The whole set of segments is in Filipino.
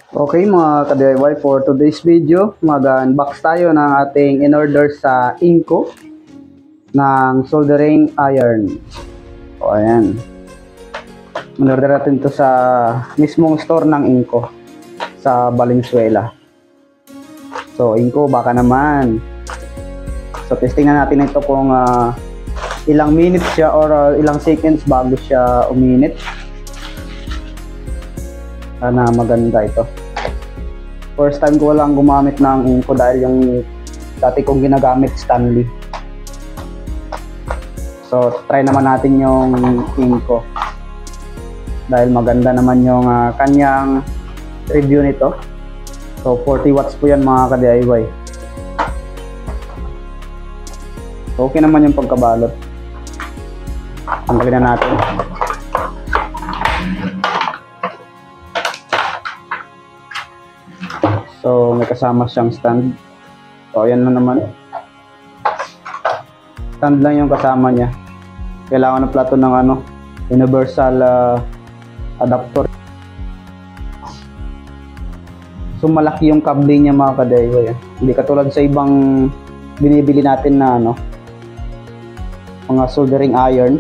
Okay mga ka-DIY, for today's video, mag-unbox tayo ng ating in-order sa Inco ng soldering iron. O ayan. In-order natin ito sa mismong store ng Inco sa Valenzuela. So Inco, baka naman. So testing na natin ito kung ilang minutes siya or ilang seconds bago siya uminit. Sana maganda ito. First time ko lang gumamit ng Inco dahil yung dati kong ginagamit Stanley. So try naman natin yung Inco dahil maganda naman yung kanyang review nito. So 40 watts po yan mga ka-DIY. So okay naman yung pagkabalot. Tanggalin na natin. So may kasama siyang stand. So ayan na naman. Stand lang yung kasama niya. Kailangan ng plato ng universal adapter. So malaki yung kable niya mga ka-DIY. Hindi katulad sa ibang binibili natin na mga soldering iron.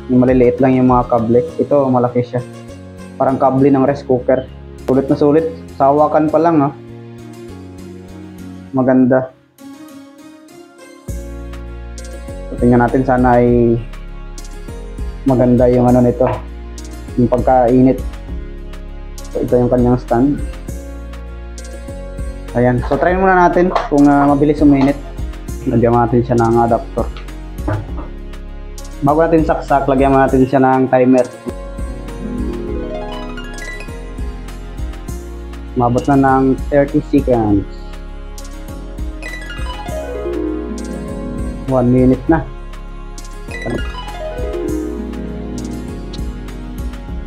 Yung maliliit lang yung mga kable. Ito malaki siya. Parang kable ng rice cooker. Sulit na sulit. Sa hawakan pa lang maganda. So, tingnan natin, sana ay maganda yung nito, yung pagkainit. So ito yung kanyang stand. Ayan, so try muna natin kung mabilis uminit. Lagyan natin siya ng adapter. Bago natin saksak, lagyan natin siya ng timer. Mabot na ng 30 seconds. 1 minute na.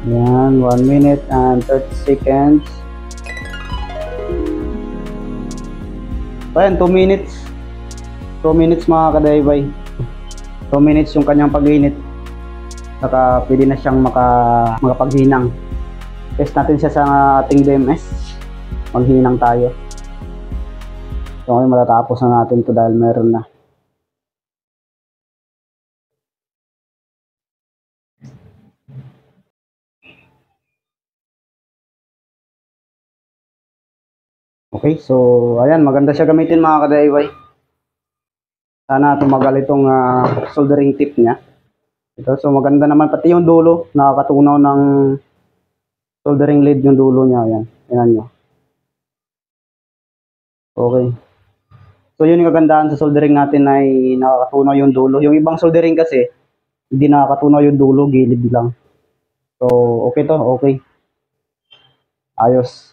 Yan, 1 minute and 30 seconds. Ayan, 2 minutes. 2 minutes mga ka-DIY. 2 minutes yung kanyang pag-init. Saka pwede na siyang makapaghinang. Test natin siya sa ating BMS. Maghinang tayo. So ngayon matatapos na natin ito dahil meron na. Okay, so ayan, maganda siya gamitin mga ka-DIY. Sana tumagal itong soldering tip niya. Ito, so maganda naman pati yung dulo, nakakatunaw ng soldering lead yung dulo niya. Ayan, tingnan nyo. Okay. So yun yung kagandahan sa soldering natin ay nakakatunaw yung dulo. Yung ibang soldering kasi hindi nakakatunaw yung dulo, gilid lang. So okay to, okay. Ayos.